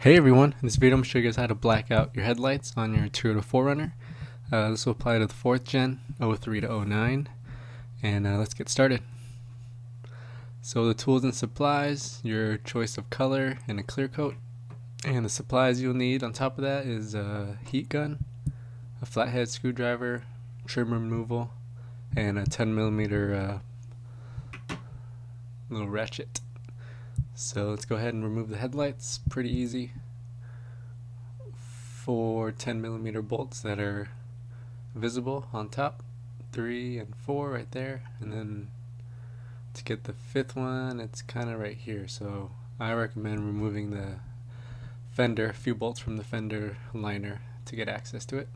Hey everyone, in this video I'm going to show you guys how to black out your headlights on your Toyota 4Runner. This will apply to the 4th gen, 03 to 09, and let's get started. So the tools and supplies, your choice of color and a clear coat, and the supplies you'll need on top of that is a heat gun, a flathead screwdriver, trim removal, and a 10mm little ratchet. So let's go ahead and remove the headlights. Pretty easy. 4 10mm bolts that are visible on top, 3 and 4 right there, and then to get the 5th one it's kind of right here. So I recommend removing the fender, a few bolts from the fender liner to get access to it.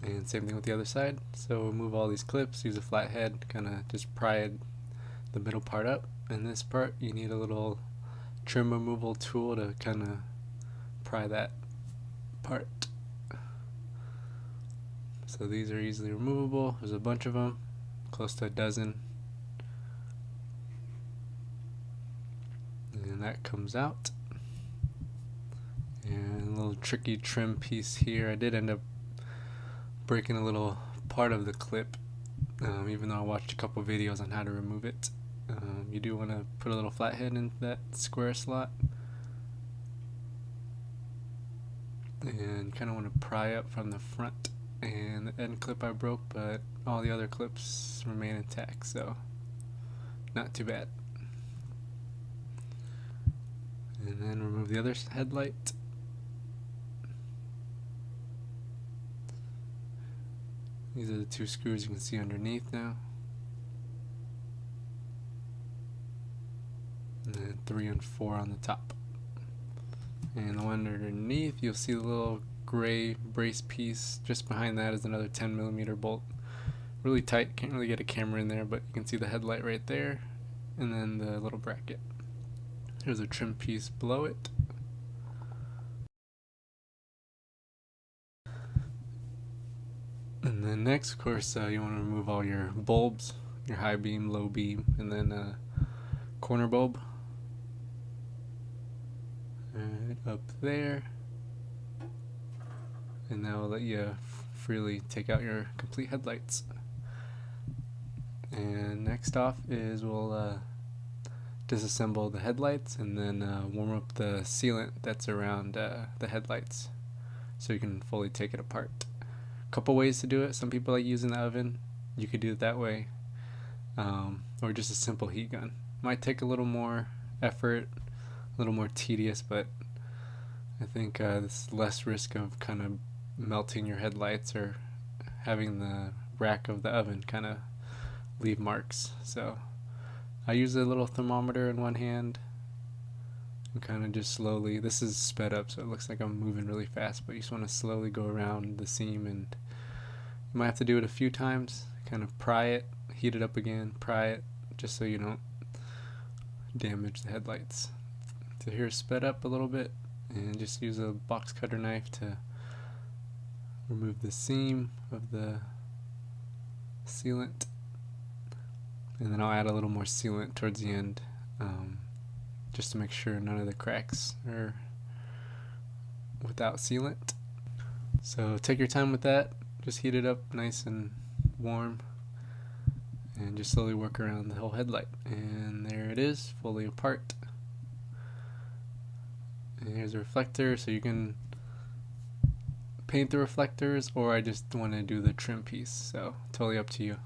And same thing with the other side. So remove all these clips, use a flathead, kind of just pry the middle part up. And this part you need a little trim removal tool to kind of pry that part. So these are easily removable. There's a bunch of them, close to a dozen. And that comes out. And a little tricky trim piece here. I did end up breaking a little part of the clip, even though I watched a couple videos on how to remove it. You do want to put a little flathead in that square slot and kind of want to pry up from the front. And the end clip I broke, but all the other clips remain intact, so not too bad. And then remove the other headlight. These are the 2 screws you can see underneath now. And then 3 and 4 on the top. And the one underneath, you'll see the little gray brace piece. Just behind that is another 10mm bolt. Really tight, can't really get a camera in there, but you can see the headlight right there. And then the little bracket. There's a trim piece below it. And then next, of course, you want to remove all your bulbs, your high beam, low beam, and then corner bulb. Right up there. And now I'll let you freely take out your complete headlights. And next off is we'll disassemble the headlights and then warm up the sealant that's around the headlights so you can fully take it apart. Couple ways to do it. Some people like using the oven. You could do it that way, or just a simple heat gun. Might take a little more effort, a little more tedious, but I think there's less risk of kind of melting your headlights or having the rack of the oven kind of leave marks. So I use a little thermometer in one hand and kind of just slowly, this is sped up so it looks like I'm moving really fast, but you just want to slowly go around the seam, and you might have to do it a few times, kind of pry it, heat it up again, pry it, just so you don't damage the headlights. So here's sped up a little bit, and just use a box cutter knife to remove the seam of the sealant, and then I'll add a little more sealant towards the end, just to make sure none of the cracks are without sealant. So take your time with that, just heat it up nice and warm and just slowly work around the whole headlight, and there it is, fully apart. And here's a reflector, so you can paint the reflectors, or I just want to do the trim piece, so totally up to you.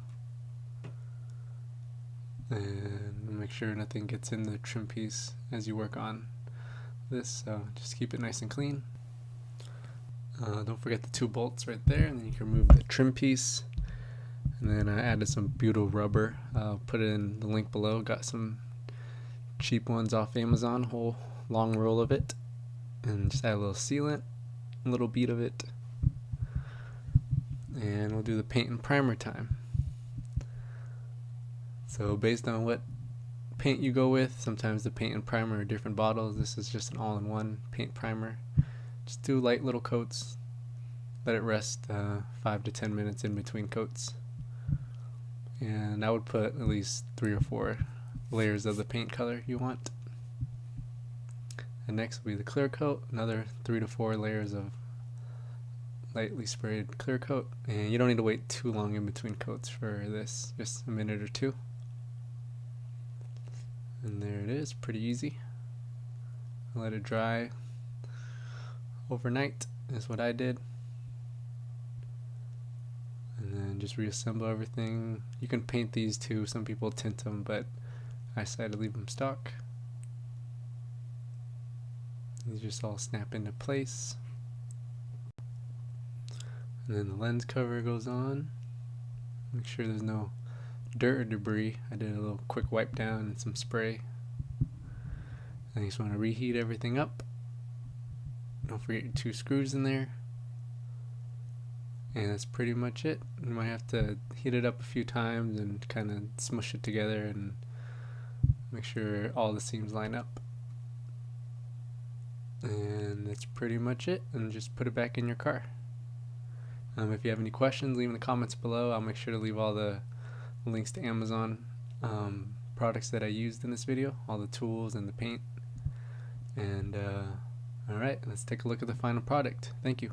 And make sure nothing gets in the trim piece as you work on this, so just keep it nice and clean. Don't forget the 2 bolts right there, and then you can remove the trim piece. And then I added some butyl rubber. I'll put it in the link below. Got some cheap ones off Amazon, whole long roll of it, and just add a little sealant, a little bead of it, and we'll do the paint and primer time. So based on what paint you go with, sometimes the paint and primer are different bottles. This is just an all-in-one paint primer. Just do light little coats, let it rest 5 to 10 minutes in between coats, and I would put at least 3 or 4 layers of the paint color you want. And next will be the clear coat, another 3 to 4 layers of lightly sprayed clear coat. And you don't need to wait too long in between coats for this, just a minute or two. And there it is, pretty easy. Let it dry overnight is what I did. And then just reassemble everything. You can paint these too, some people tint them, but I decided to leave them stock. These just all snap into place. And then the lens cover goes on. Make sure there's no dirt or debris. I did a little quick wipe down and some spray. And you just want to reheat everything up. Don't forget your 2 screws in there. And that's pretty much it. You might have to heat it up a few times and kind of smush it together and make sure all the seams line up. And that's pretty much it. And just put it back in your car. If you have any questions, leave in the comments below. I'll make sure to leave all the links to Amazon products that I used in this video, all the tools and the paint. And alright, let's take a look at the final product. Thank you.